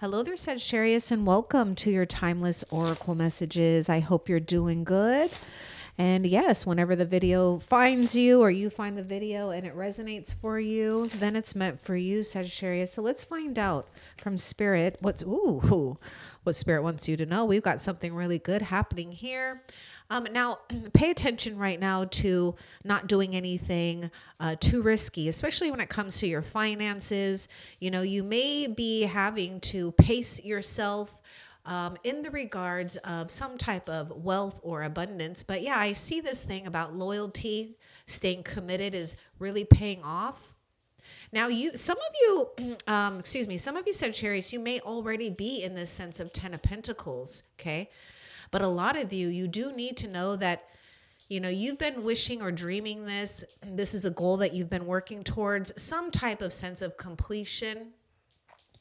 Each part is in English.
Hello there, Sagittarius, and welcome to your timeless oracle messages. I hope you're doing good. And yes, whenever the video finds you or you find the video and it resonates for you, then it's meant for you, Sagittarius. So let's find out from Spirit what Spirit wants you to know. We've got something really good happening here. Now, pay attention right now to not doing anything too risky, especially when it comes to your finances. You know, you may be having to pace yourself in the regards of some type of wealth or abundance. But yeah, I see this thing about loyalty, staying committed is really paying off. Now, some of you, some of you Sagittarius, you may already be in this sense of Ten of Pentacles, okay? But a lot of you, you do need to know that, you know, you've been wishing or dreaming this. This is a goal that you've been working towards, some type of sense of completion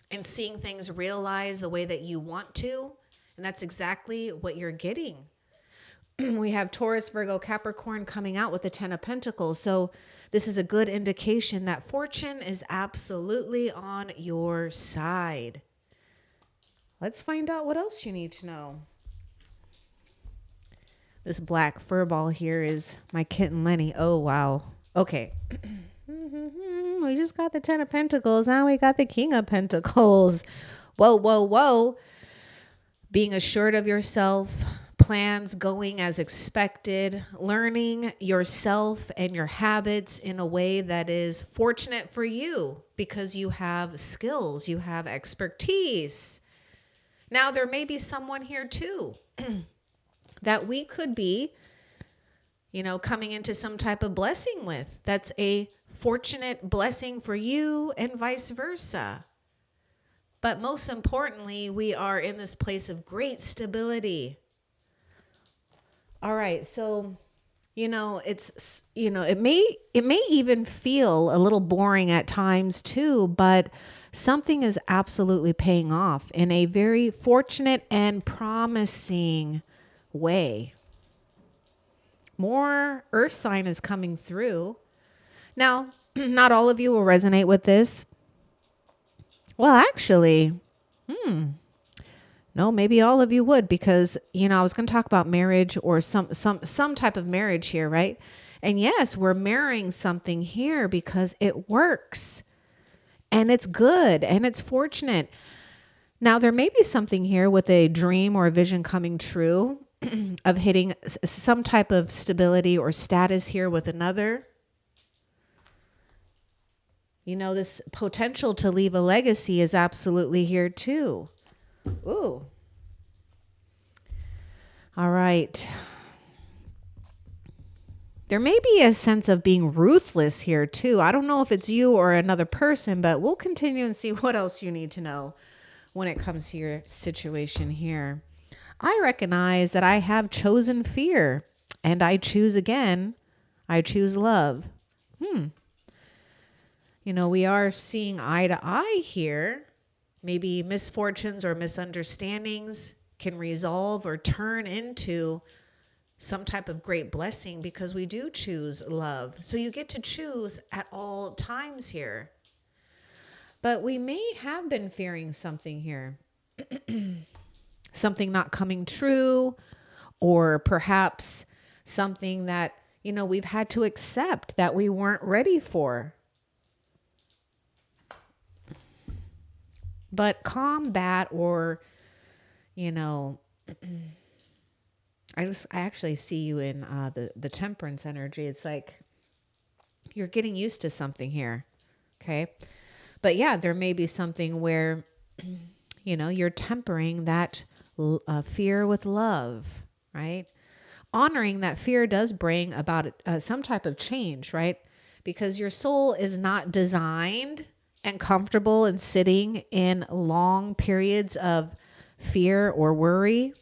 and seeing things realize the way that you want to. And that's exactly what you're getting. We have Taurus, Virgo, Capricorn coming out with the Ten of Pentacles. So this is a good indication that fortune is absolutely on your side. Let's find out what else you need to know. This black fur ball here is my kitten Lenny. Oh, wow. Okay. We just got the Ten of Pentacles. Now we got the King of Pentacles. Whoa, whoa, whoa. Being assured of yourself, plans going as expected, learning yourself and your habits in a way that is fortunate for you because you have skills, you have expertise. Now, there may be someone here too that we could be, you know, coming into some type of blessing with. That's a fortunate blessing for you and vice versa. But most importantly, we are in this place of great stability. All right. So, you know, it's, you know, it may even feel a little boring at times too, but something is absolutely paying off in a very fortunate and promising way. More earth sign is coming through. Now, not all of you will resonate with this. Well, actually, no, maybe all of you would, because, you know, I was going to talk about marriage or some type of marriage here, right? And yes, we're marrying something here because it works and it's good and it's fortunate. Now, there may be something here with a dream or a vision coming true of hitting some type of stability or status here with another. You know, this potential to leave a legacy is absolutely here too. Ooh. All right. There may be a sense of being ruthless here too. I don't know if it's you or another person, but we'll continue and see what else you need to know when it comes to your situation here. I recognize that I have chosen fear and I choose again. I choose love. You know, we are seeing eye to eye here. Maybe misfortunes or misunderstandings can resolve or turn into some type of great blessing because we do choose love. So you get to choose at all times here. But we may have been fearing something here. Something not coming true, or perhaps something that, you know, we've had to accept that we weren't ready for. But combat or, you know, I actually see you in the temperance energy. It's like you're getting used to something here. Okay. But yeah, there may be something where, you know, you're tempering that fear with love, right? Honoring that fear does bring about some type of change, right? Because your soul is not designed and comfortable in sitting in long periods of fear or worry.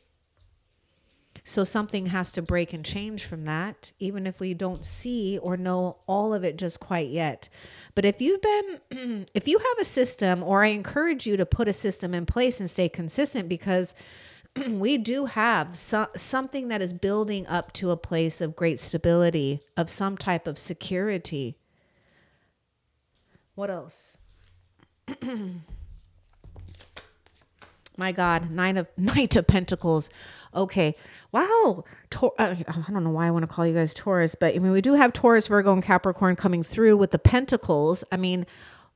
So something has to break and change from that, even if we don't see or know all of it just quite yet. But if you've been, if you have a system, or I encourage you to put a system in place and stay consistent, because we do have something that is building up to a place of great stability, of some type of security. What else? My God, Knight of Pentacles. Okay. Wow. I don't know why I want to call you guys Taurus, but I mean, we do have Taurus, Virgo, and Capricorn coming through with the Pentacles. I mean,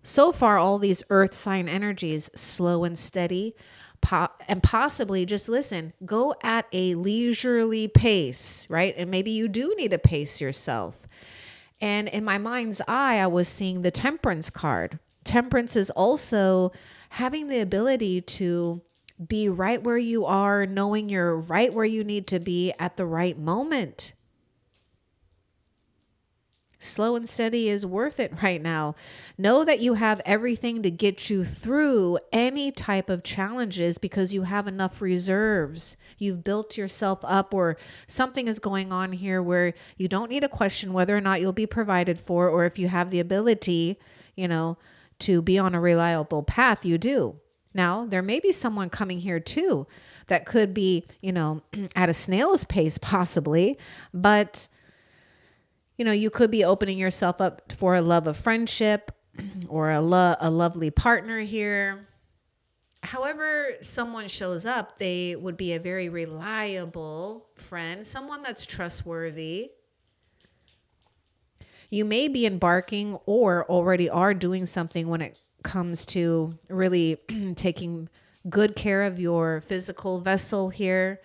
so far, all these earth sign energies, slow and steady, and possibly just listen, go at a leisurely pace, right? And maybe you do need to pace yourself. And in my mind's eye, I was seeing the Temperance card. Temperance is also having the ability to be right where you are, knowing you're right where you need to be at the right moment. Slow and steady is worth it right now. Know that you have everything to get you through any type of challenges because you have enough reserves. You've built yourself up, or something is going on here where you don't need to question whether or not you'll be provided for, or if you have the ability, to be on a reliable path, you do. Now, there may be someone coming here too that could be, at a snail's pace possibly, but you could be opening yourself up for a love of friendship or a lovely partner here. However someone shows up, they would be a very reliable friend, someone that's trustworthy. You may be embarking or already are doing something when it comes to really taking good care of your physical vessel here,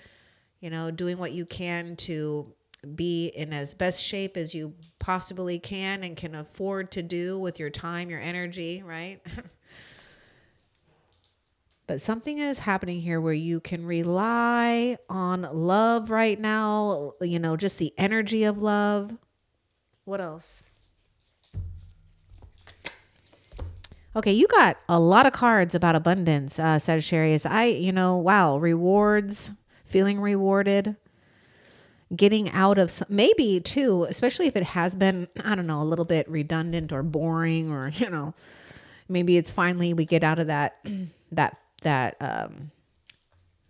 doing what you can to be in as best shape as you possibly can and can afford to do with your time, your energy, right? But something is happening here where you can rely on love right now, just the energy of love. What else? Okay, you got a lot of cards about abundance, Sagittarius. Wow, rewards, feeling rewarded, getting out of maybe too, especially if it has been, I don't know, a little bit redundant or boring, or maybe it's finally we get out of that that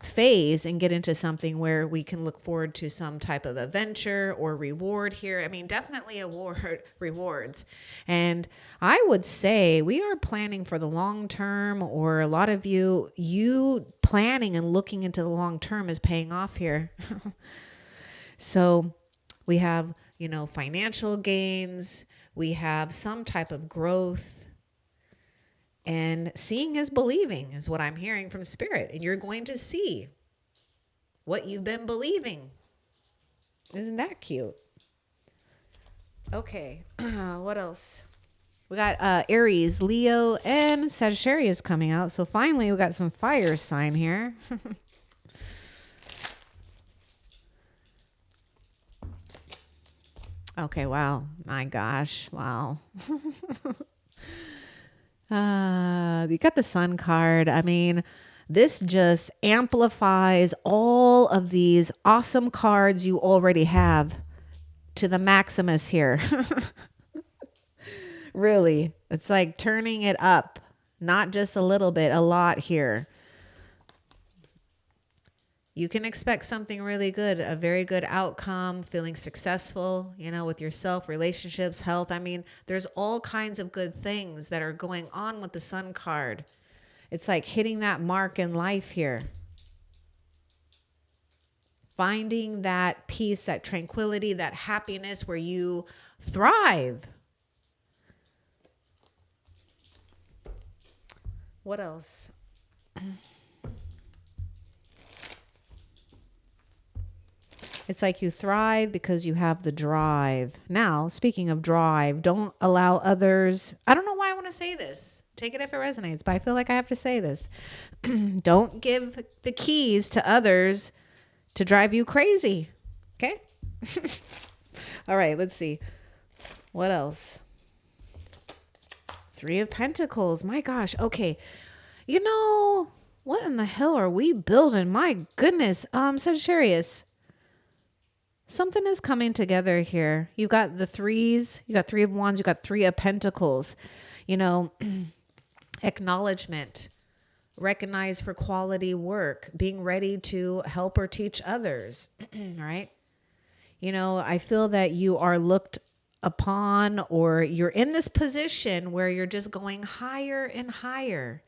phase and get into something where we can look forward to some type of adventure or reward here. I mean, definitely rewards. And I would say we are planning for the long term, or a lot of you planning and looking into the long term is paying off here. So we have, financial gains, we have some type of growth, and seeing is believing is what I'm hearing from Spirit. And you're going to see what you've been believing. Isn't that cute? Okay. What else? We got Aries, Leo, and Sagittarius coming out. So finally, we got some fire sign here. Okay, wow. My gosh. Wow. You got the Sun card. I mean, this just amplifies all of these awesome cards you already have to the maximus here. Really. It's like turning it up, not just a little bit, a lot here. You can expect something really good, a very good outcome, feeling successful, with yourself, relationships, health. I mean, there's all kinds of good things that are going on with the Sun card. It's like hitting that mark in life here. Finding that peace, that tranquility, that happiness where you thrive. What else? It's like you thrive because you have the drive. Now, speaking of drive, don't allow others. I don't know why I want to say this. Take it if it resonates, but I feel like I have to say this. Don't give the keys to others to drive you crazy. Okay? All right, let's see. What else? Three of Pentacles. My gosh. Okay. What in the hell are we building? My goodness. Sagittarius. Something is coming together here. You got the threes, you got Three of Wands, you got Three of Pentacles. Acknowledgement, recognize for quality work, being ready to help or teach others, right? I feel that you are looked upon, or you're in this position where you're just going higher and higher.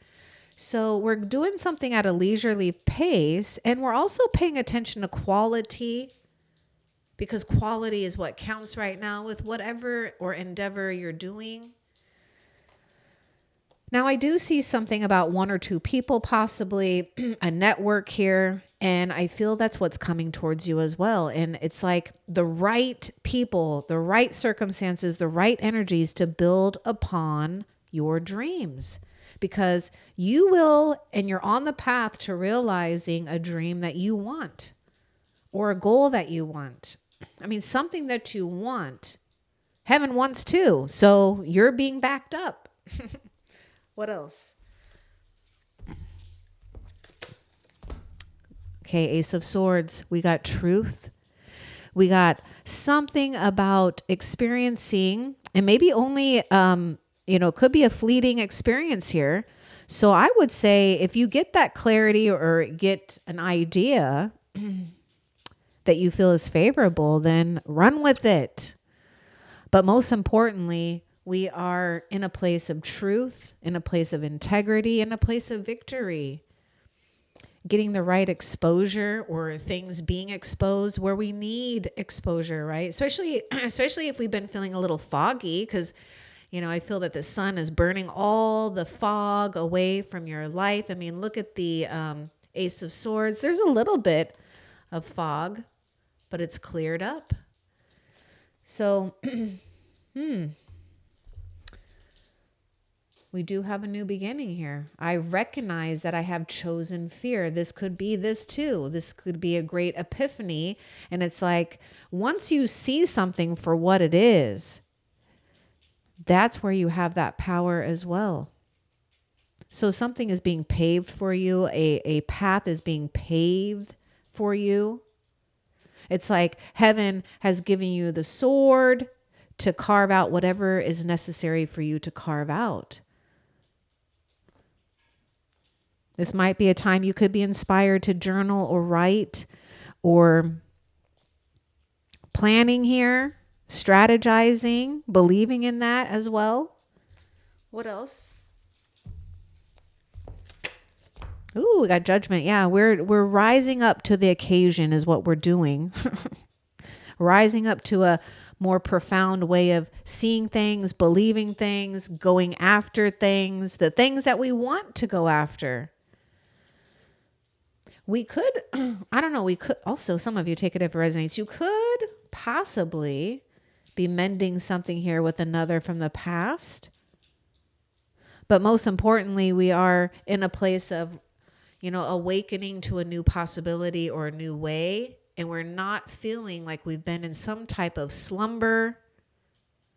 So we're doing something at a leisurely pace, and we're also paying attention to quality, because quality is what counts right now with whatever or endeavor you're doing. Now, I do see something about one or two people, possibly a network here, and I feel that's what's coming towards you as well. And it's like the right people, the right circumstances, the right energies to build upon your dreams, because you will, and you're on the path to realizing a dream that you want or a goal that you want. I mean, something that you want, heaven wants too. So you're being backed up. What else? Okay, Ace of Swords. We got truth. We got something about experiencing, and maybe only, could be a fleeting experience here. So I would say if you get that clarity or get an idea that you feel is favorable, then run with it. But most importantly, we are in a place of truth, in a place of integrity, in a place of victory. Getting the right exposure, or things being exposed where we need exposure, right? Especially if we've been feeling a little foggy, because, I feel that the sun is burning all the fog away from your life. I mean, look at the Ace of Swords. There's a little bit of fog, but it's cleared up. So, we do have a new beginning here. I recognize that I have chosen fear. This could be this too. This could be a great epiphany. And it's like, once you see something for what it is, that's where you have that power as well. So something is being paved for you. A path is being paved for you. It's like heaven has given you the sword to carve out whatever is necessary for you to carve out. This might be a time you could be inspired to journal or write, or planning here, strategizing, believing in that as well. What else? Ooh, we got judgment. Yeah, we're rising up to the occasion is what we're doing. Rising up to a more profound way of seeing things, believing things, going after things, the things that we want to go after. We could, I don't know, we could also, some of you take it if it resonates, you could possibly be mending something here with another from the past. But most importantly, we are in a place of, awakening to a new possibility or a new way. And we're not feeling like we've been in some type of slumber.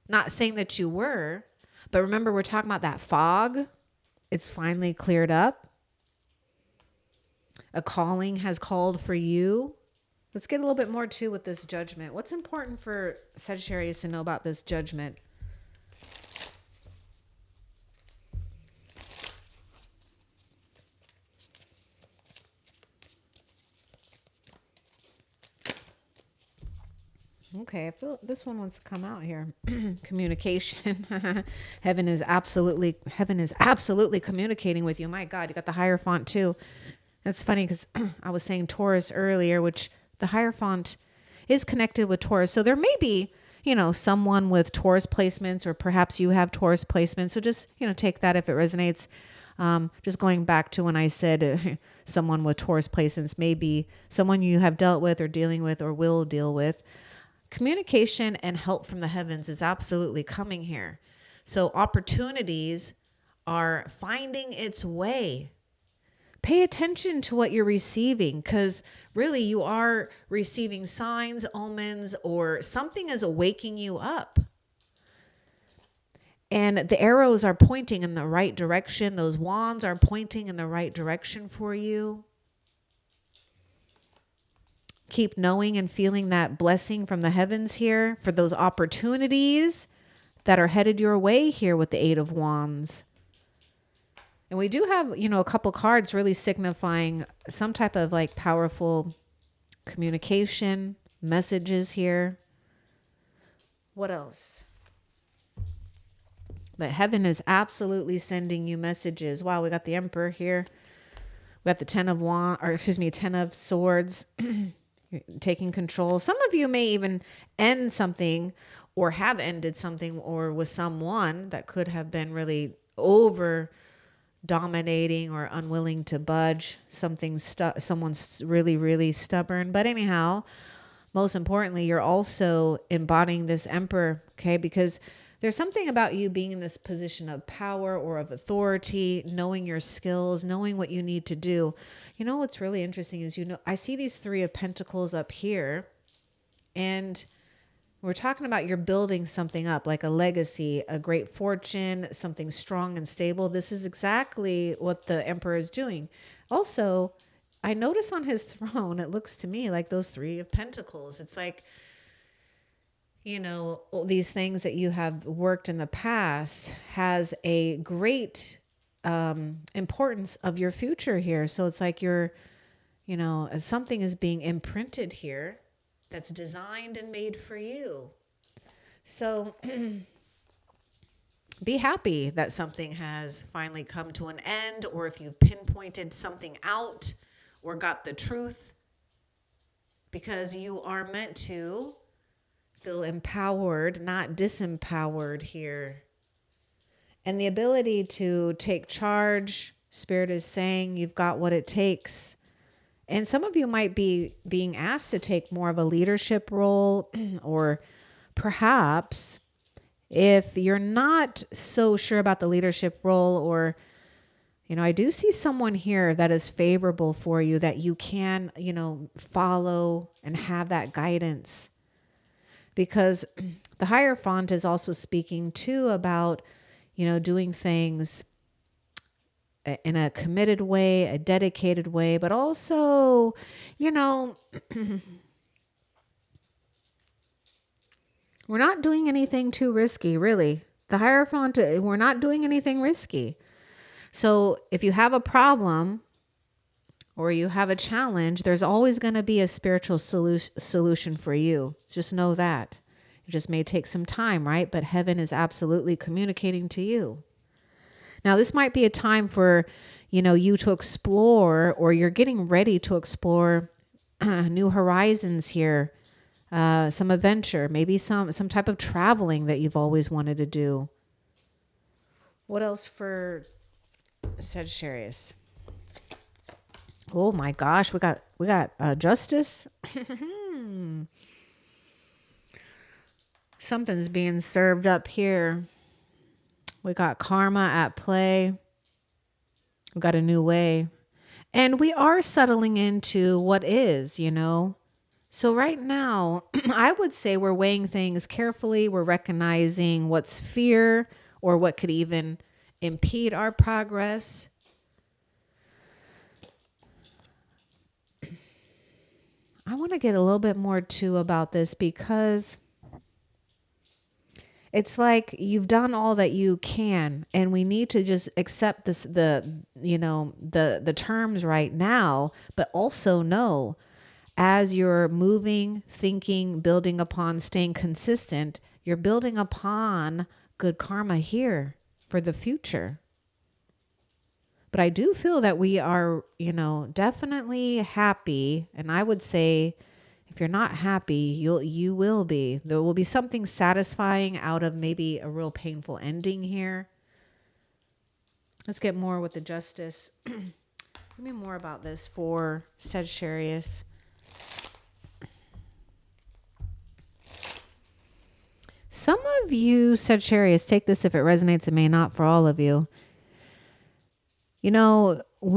Not saying that you were, but remember, we're talking about that fog. It's finally cleared up. A calling has called for you. Let's get a little bit more too with this judgment. What's important for Sagittarius to know about this judgment? Okay, I feel this one wants to come out here. Communication. Heaven is absolutely communicating with you. My God, you got the Hierophant too. That's funny because I was saying Taurus earlier, which the Hierophant is connected with Taurus. So there may be, someone with Taurus placements, or perhaps you have Taurus placements. So just, take that if it resonates. Just going back to when I said someone with Taurus placements, maybe someone you have dealt with or dealing with or will deal with. Communication and help from the heavens is absolutely coming here. So opportunities are finding its way. Pay attention to what you're receiving, because really you are receiving signs, omens, or something is waking you up. And the arrows are pointing in the right direction. Those wands are pointing in the right direction for you. Keep knowing and feeling that blessing from the heavens here for those opportunities that are headed your way here with the Eight of Wands. And we do have, a couple cards really signifying some type of like powerful communication messages here. What else? But heaven is absolutely sending you messages. Wow, we got the Emperor here. We got the 10 of Wands, or excuse me, 10 of Swords. Taking control. Some of you may even end something or have ended something or with someone that could have been really over dominating or unwilling to budge. Someone's really, really stubborn. But anyhow, most importantly, you're also embodying this Emperor, okay? Because there's something about you being in this position of power or of authority, knowing your skills, knowing what you need to do. You know, what's really interesting is, I see these 3 of Pentacles up here, and we're talking about you're building something up, like a legacy, a great fortune, something strong and stable. This is exactly what the Emperor is doing. Also, I notice on his throne, it looks to me like those 3 of Pentacles. It's like, all these things that you have worked in the past has a great importance of your future here. So it's like something is being imprinted here that's designed and made for you. So be happy that something has finally come to an end, or if you've pinpointed something out or got the truth, because you are meant to feel empowered, not disempowered here. And the ability to take charge, Spirit is saying you've got what it takes. And some of you might be being asked to take more of a leadership role, or perhaps if you're not so sure about the leadership role, or, I do see someone here that is favorable for you that you can, follow and have that guidance. Because the Hierophant is also speaking too about, doing things in a committed way, a dedicated way, but also, we're not doing anything too risky, really. The Hierophant, we're not doing anything risky. So if you have a problem or you have a challenge, there's always going to be a spiritual solution for you. Just know that. It just may take some time, right? But heaven is absolutely communicating to you. Now, this might be a time for, you to explore, or you're getting ready to explore new horizons here. Some adventure, maybe some type of traveling that you've always wanted to do. What else for Sagittarius? Oh my gosh, we got justice. Something's being served up here. We got karma at play. We got a new way. And we are settling into what is, So right now, I would say we're weighing things carefully. We're recognizing what's fear or what could even impede our progress. I want to get a little bit more too about this, because it's like you've done all that you can, and we need to just accept this, the terms right now, but also know, as you're moving, thinking, building upon, staying consistent, you're building upon good karma here for the future. But I do feel that we are, definitely happy. And I would say, if you're not happy, you will be. There will be something satisfying out of maybe a real painful ending here. Let's get more with the Justice. Give me more about this for Sagittarius. Some of you Sagittarius, take this if it resonates. It may not for all of you. We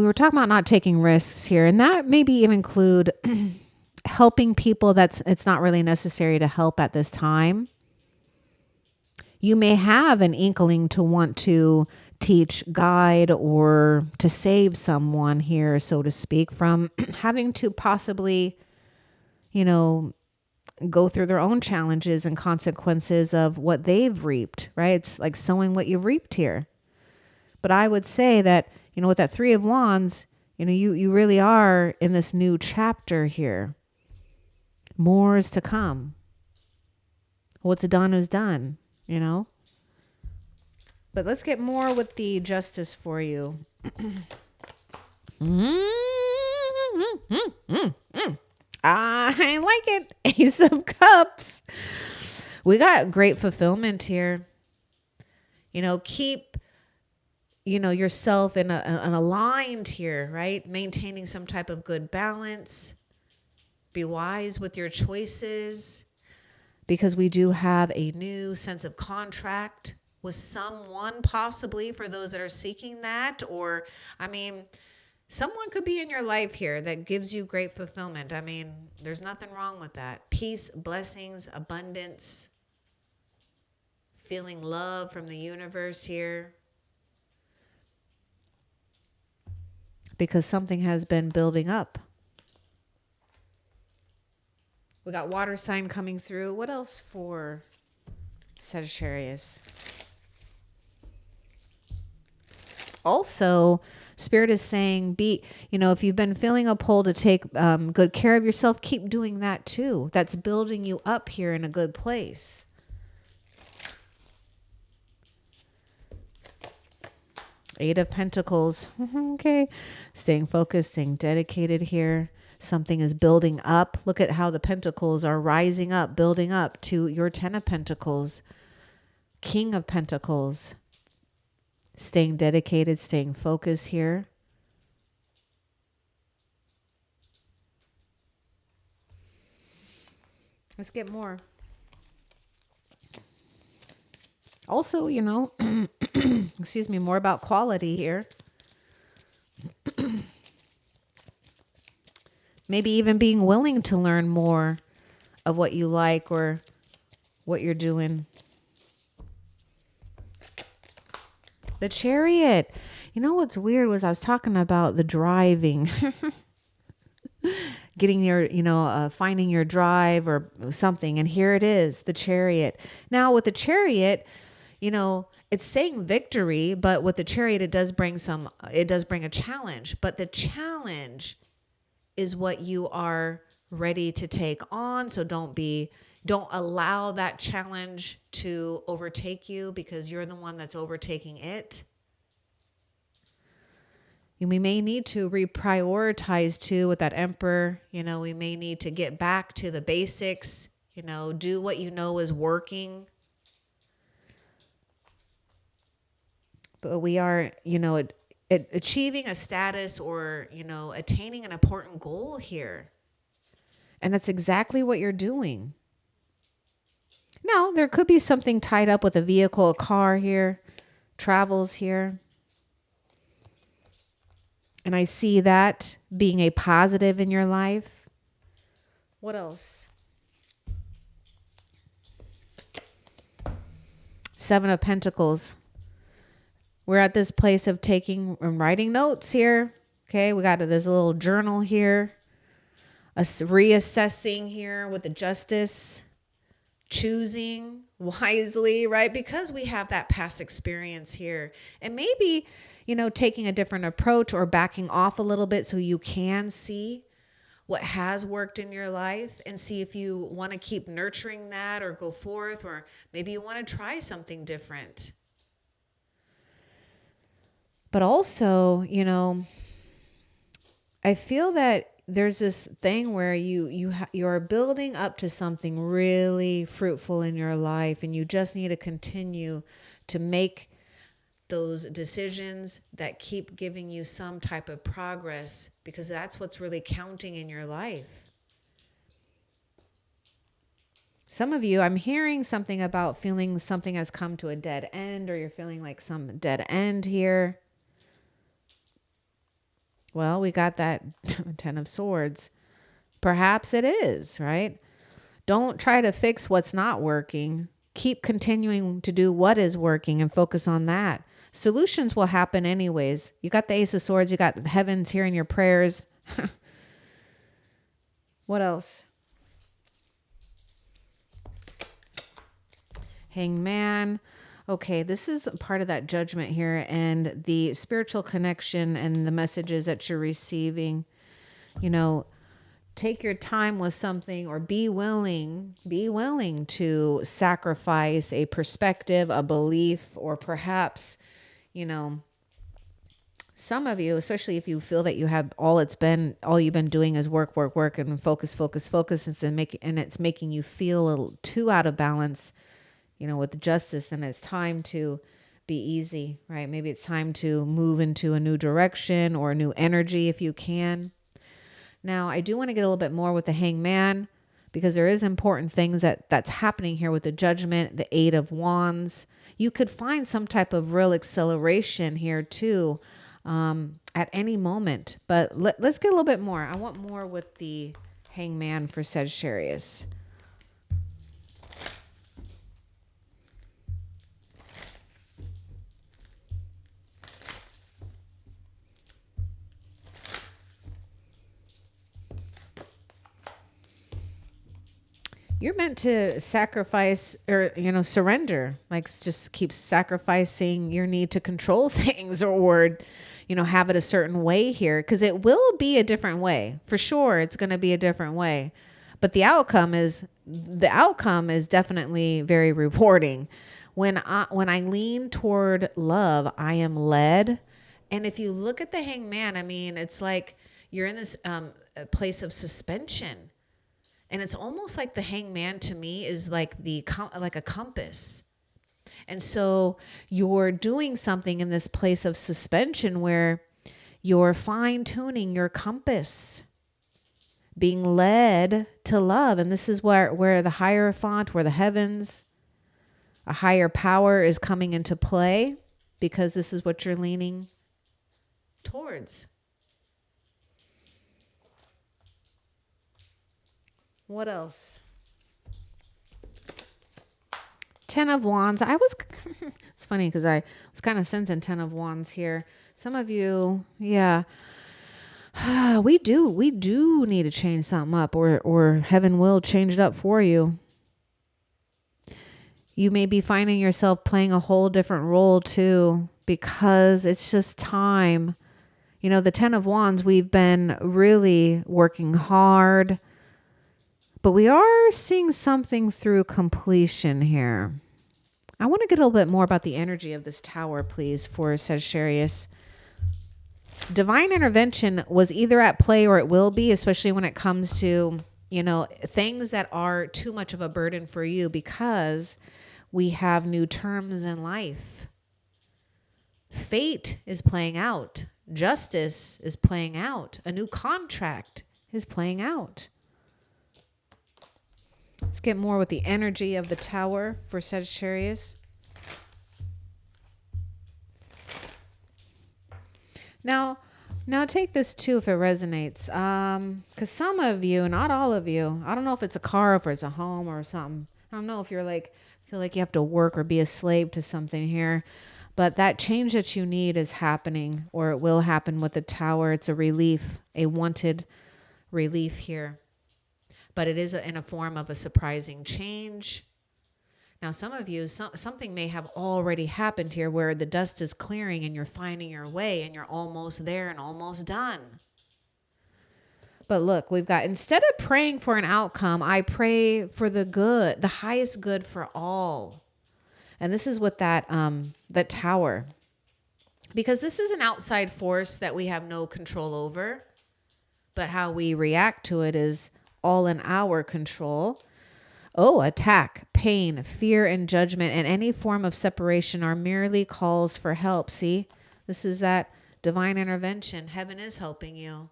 were talking about not taking risks here, and that maybe even include helping people it's not really necessary to help at this time. You may have an inkling to want to teach, guide, or to save someone here, so to speak, from having to possibly, go through their own challenges and consequences of what they've reaped, right? It's like sowing what you've reaped here. But I would say that, with that 3 of Wands, you really are in this new chapter here. More is to come. What's done is done, But let's get more with the justice for you. I like it. Ace of Cups. We got great fulfillment here. You know, keep, you know, yourself in an aligned here, right? Maintaining some type of good balance. Be wise with your choices, because we do have a new sense of contract with someone, possibly for those that are seeking that. Or, I mean, someone could be in your life here that gives you great fulfillment. I mean, there's nothing wrong with that. Peace, blessings, abundance, feeling love from the universe here. Because something has been building up. We got water sign coming through. What else for Sagittarius? Also, Spirit is saying, you know, if you've been feeling a pull to take good care of yourself, keep doing that too. That's building you up here in a good place. Eight of Pentacles. Okay. Staying focused, staying dedicated here. Something is building up. Look at how the Pentacles are rising up, building up to your Ten of Pentacles. King of Pentacles. Staying dedicated, staying focused here. Let's get more. Also, you know, excuse me, more about quality here. Maybe even being willing to learn more of what you like or what you're doing. The Chariot. You know what's weird was I was talking about the driving. Getting your, you know, finding your drive or something. And here it is, the Chariot. Now with the Chariot, you know, it's saying victory, but with the Chariot, it does bring a challenge. But the challenge is what you are ready to take on. So don't allow that challenge to overtake you, because you're the one that's overtaking it. And we may need to reprioritize too with that Emperor. You know, we may need to get back to the basics, you know, do what you know is working. But we are, you know, achieving a status or, you know, attaining an important goal here. And that's exactly what you're doing. Now, there could be something tied up with a vehicle, a car here, travels here. And I see that being a positive in your life. What else? Seven of Pentacles. We're at this place of taking and writing notes here. Okay, we got this little journal here. Reassessing here with the Justice. Choosing wisely, right? Because we have that past experience here. And maybe, you know, taking a different approach or backing off a little bit so you can see what has worked in your life and see if you want to keep nurturing that or go forth, or maybe you want to try something different. But also, you know, I feel that there's this thing where you're building up to something really fruitful in your life, and you just need to continue to make those decisions that keep giving you some type of progress, because that's what's really counting in your life. Some of you, I'm hearing something about feeling something has come to a dead end, or you're feeling like some dead end here. Well, we got that Ten of Swords. Perhaps it is, right? Don't try to fix what's not working. Keep continuing to do what is working and focus on that. Solutions will happen anyways. You got the Ace of Swords. You got the heavens hearing your prayers. What else? Hangman. Okay, this is part of that judgment here and the spiritual connection and the messages that you're receiving. You know, take your time with something, or be willing to sacrifice a perspective, a belief, or perhaps, you know, some of you, especially if you feel that you have all you've been doing is work, work, work, and focus, focus, focus, and it's making you feel a little too out of balance, you know, with justice, then it's time to be easy, right? Maybe it's time to move into a new direction or a new energy if you can. Now, I do want to get a little bit more with the Hangman, because there is important things that's happening here with the Judgment, the Eight of Wands. You could find some type of real acceleration here too, at any moment. But let's get a little bit more. I want more with the Hangman for Sagittarius. You're meant to sacrifice, or, you know, surrender, like just keep sacrificing your need to control things, or, you know, have it a certain way here, because it will be a different way for sure. It's going to be a different way, but the outcome is definitely very rewarding. When I lean toward love, I am led. And if you look at the Hangman, I mean, it's like you're in this place of suspension. And it's almost like the Hangman to me is like like a compass. And so you're doing something in this place of suspension where you're fine tuning your compass, being led to love. And this is where the Hierophant, where the heavens, a higher power is coming into play, because this is what you're leaning towards. What else? Ten of Wands. It's funny because I was kind of sensing Ten of Wands here. Some of you, yeah, we do need to change something up, or heaven will change it up for you. You may be finding yourself playing a whole different role too, because it's just time. You know, the Ten of Wands, we've been really working hard, but we are seeing something through completion here. I want to get a little bit more about the energy of this Tower, please, for Sagittarius. Divine intervention was either at play or it will be, especially when it comes to, you know, things that are too much of a burden for you, because we have new terms in life. Fate is playing out. Justice is playing out. A new contract is playing out. Let's get more with the energy of the Tower for Sagittarius. Now take this too if it resonates. Because some of you, not all of you, I don't know if it's a car, if it's a home or something. I don't know if you're like, feel like you have to work or be a slave to something here. But that change that you need is happening, or it will happen with the Tower. It's a relief, a wanted relief here. But it is in a form of a surprising change. Now, some of you, something may have already happened here where the dust is clearing and you're finding your way and you're almost there and almost done. But look, we've got, instead of praying for an outcome, I pray for the good, the highest good for all. And this is what that Tower, because this is an outside force that we have no control over, but how we react to it is all in our control. Oh, attack, pain, fear, and judgment, and any form of separation are merely calls for help. See, this is that divine intervention. Heaven is helping you.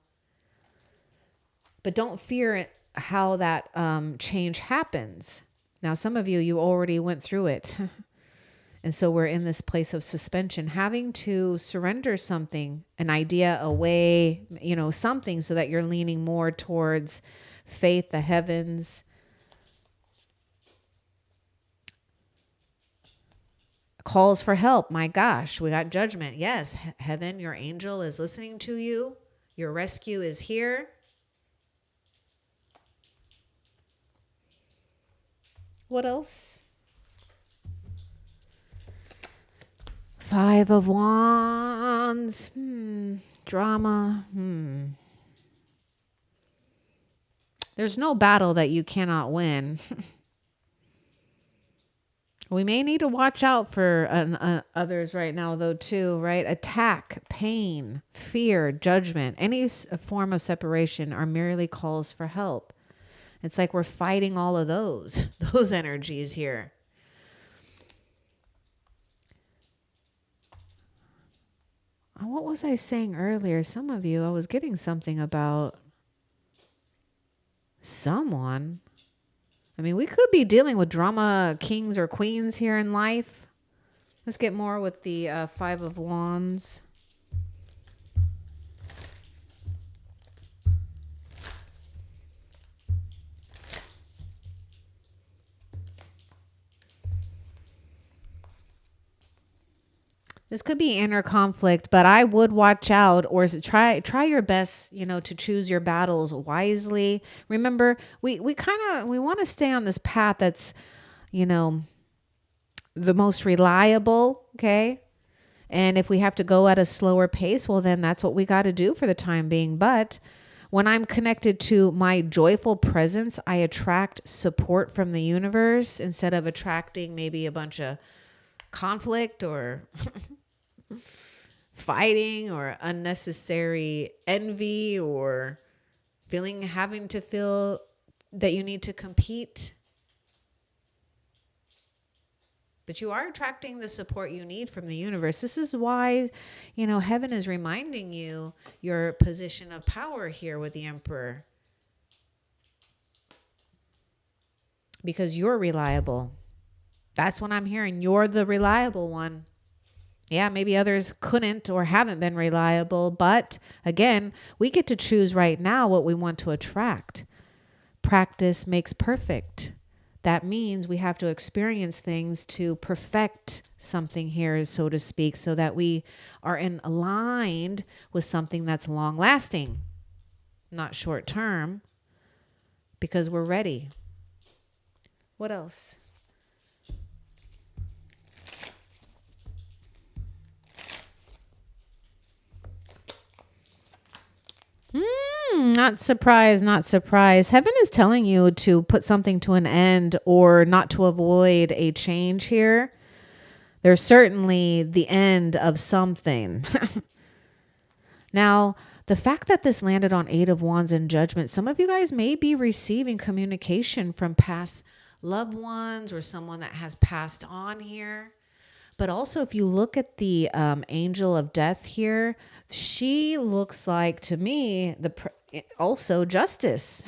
But don't fear how that change happens. Now, some of you, you already went through it. And so we're in this place of suspension, having to surrender something, an idea, a way, you know, something, so that you're leaning more towards faith, the heavens. Calls for help. My gosh, we got judgment. Yes, heaven, your angel is listening to you. Your rescue is here. What else? Five of Wands. Drama. There's no battle that you cannot win. We may need to watch out for others right now, though, too, right? Attack, pain, fear, judgment, any form of separation are merely calls for help. It's like we're fighting all of those energies here. What was I saying earlier? Some of you, I was getting something about someone. I mean, we could be dealing with drama kings or queens here in life. Let's get more with the Five of Wands. This could be inner conflict, but I would watch out or try your best, to choose your battles wisely. Remember, we want to stay on this path that's, you know, the most reliable, okay? And if we have to go at a slower pace, well, then that's what we got to do for the time being. But when I'm connected to my joyful presence, I attract support from the universe instead of attracting maybe a bunch of conflict or fighting or unnecessary envy or having to feel that you need to compete. But you are attracting the support you need from the universe. This is why, heaven is reminding you your position of power here with the Emperor. Because you're reliable. That's what I'm hearing. You're the reliable one. Yeah, maybe others couldn't or haven't been reliable. But again, we get to choose right now what we want to attract. Practice makes perfect. That means we have to experience things to perfect something here, so to speak, so that we are aligned with something that's long lasting, not short term, because we're ready. What else? Not surprised, not surprised. Heaven is telling you to put something to an end or not to avoid a change here. There's certainly the end of something. Now, the fact that this landed on Eight of Wands and Judgment, some of you guys may be receiving communication from past loved ones or someone that has passed on here. But also, if you look at the angel of death here, she looks like, to me, also justice.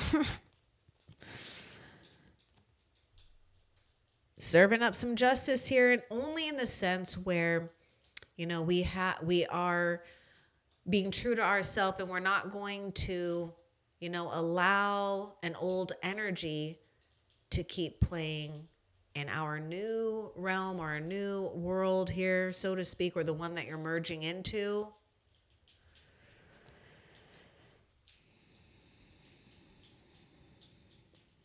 Serving up some justice here, and only in the sense where, we are being true to ourselves, and we're not going to, allow an old energy to keep playing in our new realm or a new world here, so to speak, or the one that you're merging into.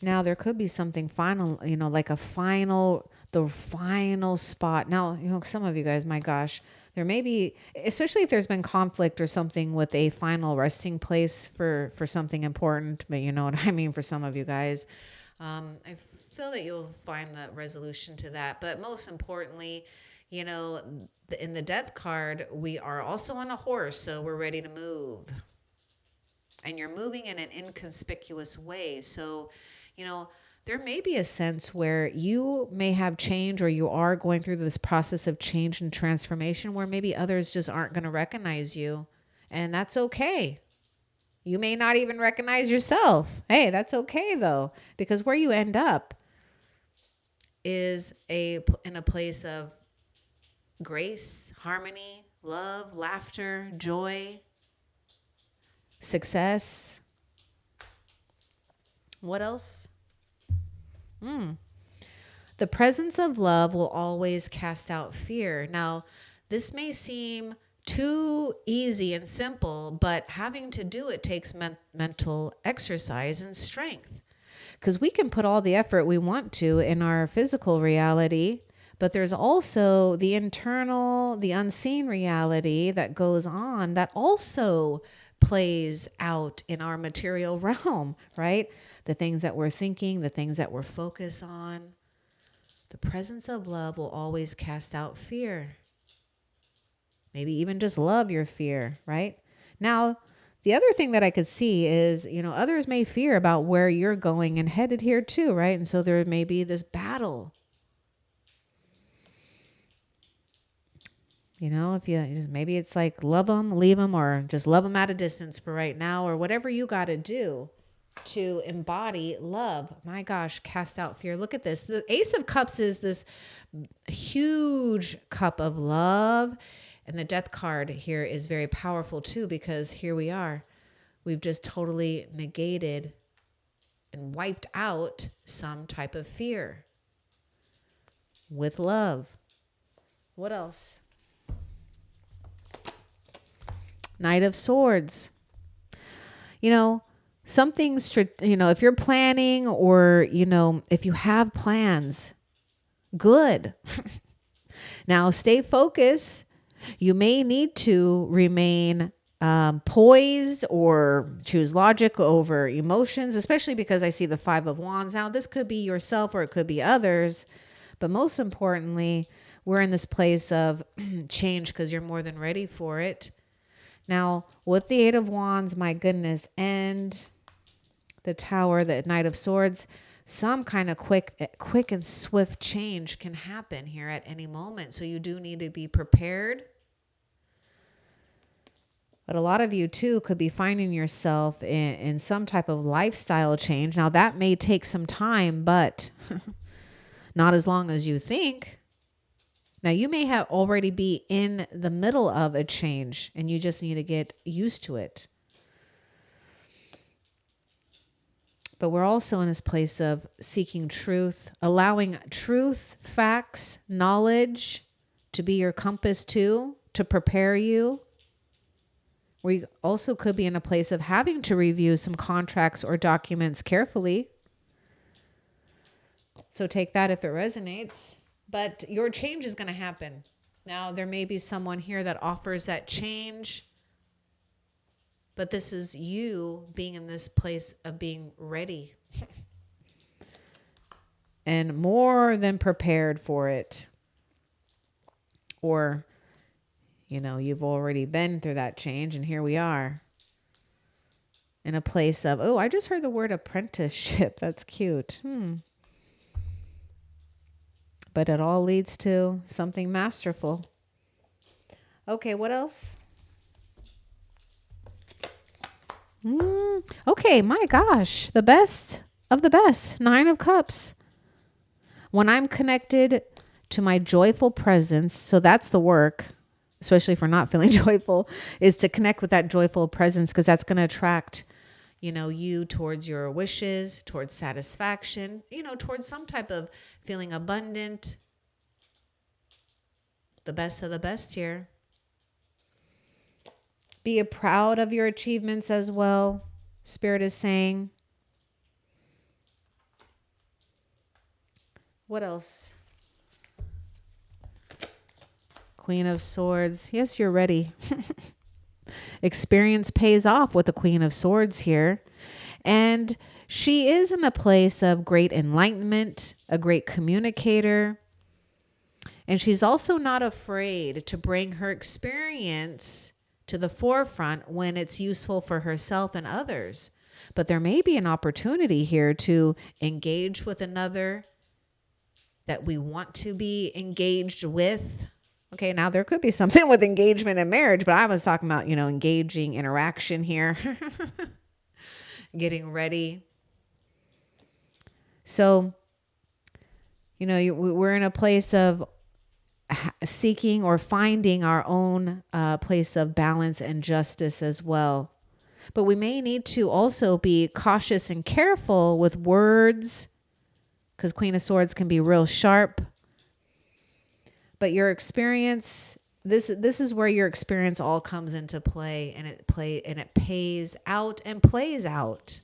Now there could be something final, like the final spot. Now, some of you guys, my gosh, there may be, especially if there's been conflict or something with a final resting place for something important, but you know what I mean for some of you guys. I feel that you'll find the resolution to that. But most importantly, in the death card, we are also on a horse, so we're ready to move. And you're moving in an inconspicuous way. So, there may be a sense where you may have change, or you are going through this process of change and transformation where maybe others just aren't going to recognize you. And that's okay. You may not even recognize yourself. Hey, that's okay though, because where you end up is in a place of grace, harmony, love, laughter, joy, success. What else? The presence of love will always cast out fear. Now, this may seem too easy and simple, but having to do it takes mental exercise and strength. Because we can put all the effort we want to in our physical reality, but there's also the internal, the unseen reality that goes on that also plays out in our material realm, right? The things that we're thinking, the things that we're focused on. The presence of love will always cast out fear. Maybe even just love your fear, right? Now, the other thing that I could see is, others may fear about where you're going and headed here too, right? And so there may be this battle. If maybe it's like love them, leave them, or just love them at a distance for right now, or whatever you got to do to embody love. My gosh, cast out fear. Look at this. The Ace of Cups is this huge cup of love. And the Death card here is very powerful too, because here we are. We've just totally negated and wiped out some type of fear with love. What else? Knight of Swords. Some things, if you're planning or, if you have plans, good. Now, stay focused. You may need to remain poised or choose logic over emotions, especially because I see the Five of Wands. Now, this could be yourself or it could be others. But most importantly, we're in this place of change because you're more than ready for it. Now, with the Eight of Wands, my goodness, and the Tower, the Knight of Swords, some kind of quick and swift change can happen here at any moment. So you do need to be prepared. But a lot of you too could be finding yourself in some type of lifestyle change. Now that may take some time, but not as long as you think. Now you may have already be in the middle of a change and you just need to get used to it. But we're also in this place of seeking truth, allowing truth, facts, knowledge to be your compass too, to prepare you. We also could be in a place of having to review some contracts or documents carefully. So take that if it resonates. But your change is going to happen. Now, there may be someone here that offers that change. But this is you being in this place of being ready and more than prepared for it. Or, you've already been through that change and here we are in a place of, oh, I just heard the word apprenticeship. That's cute. But it all leads to something masterful. Okay, what else? Okay, my gosh, the best of the best. Nine of Cups. When I'm connected to my joyful presence, so that's the work, especially if we're not feeling joyful, is to connect with that joyful presence, because that's going to attract, you towards your wishes, towards satisfaction, towards some type of feeling abundant. The best of the best here. Be proud of your achievements as well. Spirit is saying. What else? Queen of Swords. Yes, you're ready. Experience pays off with the Queen of Swords here. And she is in a place of great enlightenment, a great communicator. And she's also not afraid to bring her experience to the forefront when it's useful for herself and others. But there may be an opportunity here to engage with another that we want to be engaged with. Okay, now there could be something with engagement and marriage, but I was talking about, engaging interaction here. Getting ready. So, we're in a place of seeking or finding our own place of balance and justice as well. But we may need to also be cautious and careful with words, because Queen of Swords can be real sharp. But your experience, this is where your experience all comes into play, and it pays out and plays out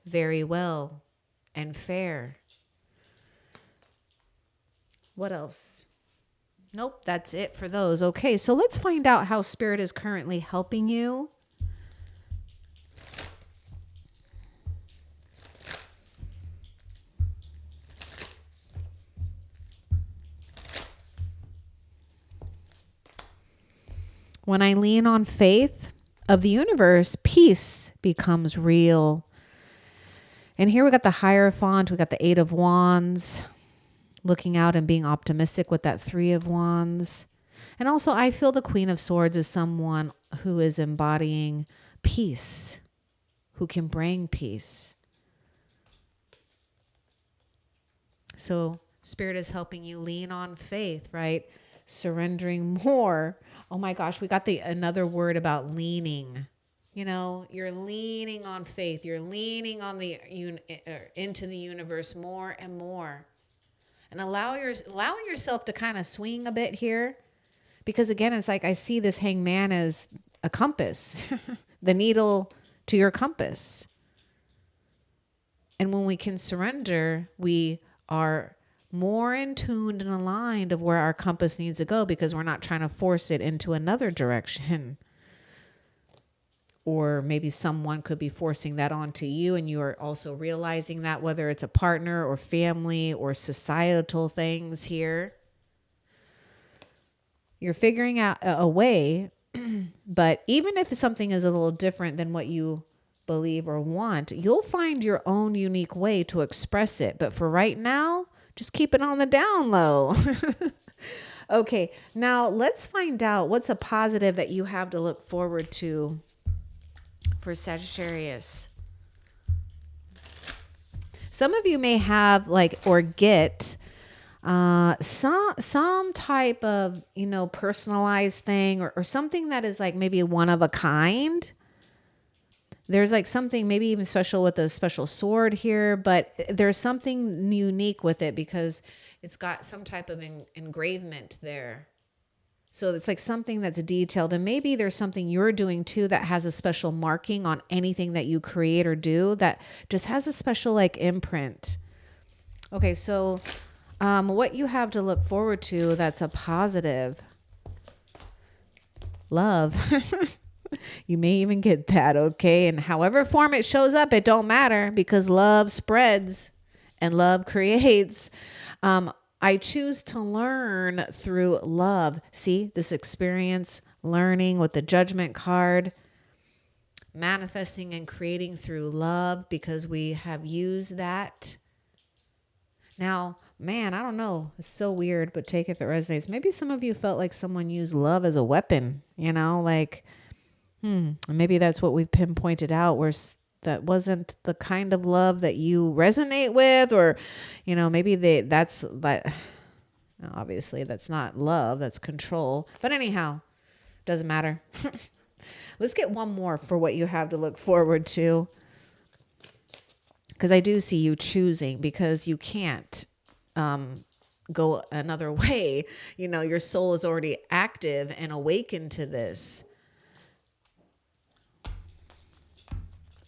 very well and fair. What else? Nope, that's it for those. Okay, so let's find out how Spirit is currently helping you. When I lean on faith of the universe, peace becomes real. And here we got the Hierophant, we got the Eight of Wands, looking out and being optimistic with that Three of Wands. And also I feel the Queen of Swords is someone who is embodying peace, who can bring peace. So Spirit is helping you lean on faith, right? Surrendering more. Oh my gosh, we got another word about leaning. You know, you're leaning on faith. You're leaning on into the universe more and more. And allowing yourself to kind of swing a bit here. Because again, it's like I see this hangman as a compass. The needle to your compass. And when we can surrender, we are more in tuned and aligned of where our compass needs to go, because we're not trying to force it into another direction. Or maybe someone could be forcing that onto you, and you are also realizing that, whether it's a partner or family or societal things here. You're figuring out a way, but even if something is a little different than what you believe or want, you'll find your own unique way to express it. But for right now, just keep it on the down low. Okay, now let's find out what's a positive that you have to look forward to for Sagittarius. Some of you may have or get some type of, personalized thing or something that is like maybe one of a kind. There's like something maybe even special with a special sword here, but there's something unique with it because it's got some type of engravement there. So it's like something that's detailed, and maybe there's something you're doing too that has a special marking on anything that you create or do that just has a special imprint. Okay, so what you have to look forward to that's a positive. Love. You may even get that, okay? And however form it shows up, it don't matter, because love spreads and love creates. I choose to learn through love. See, this experience, learning with the Judgment card, manifesting and creating through love, because we have used that. Now, man, I don't know. It's so weird, but take it if it resonates. Maybe some of you felt like someone used love as a weapon, maybe that's what we've pinpointed out, where that wasn't the kind of love that you resonate with, or, maybe that's obviously that's not love, that's control. But anyhow, doesn't matter. Let's get one more for what you have to look forward to. Because I do see you choosing, because you can't go another way. Your soul is already active and awakened to this.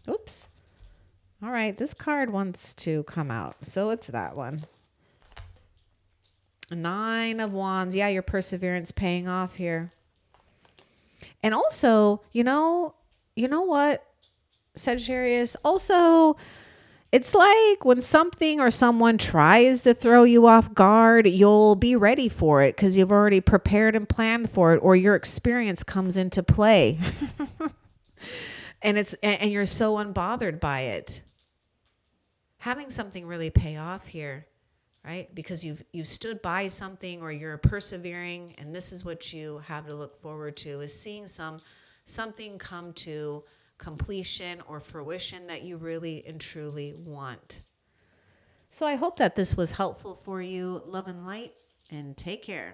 Oops. All right, this card wants to come out, so it's that one. Nine of Wands. Yeah, your perseverance paying off here. And also, you know what, Sagittarius? Also, it's like when something or someone tries to throw you off guard, you'll be ready for it because you've already prepared and planned for it, or your experience comes into play. And you're so unbothered by it. Having something really pay off here, right? Because you've stood by something, or you're persevering, and this is what you have to look forward to, is seeing something come to completion or fruition that you really and truly want. So I hope that this was helpful for you. Love and light, and take care.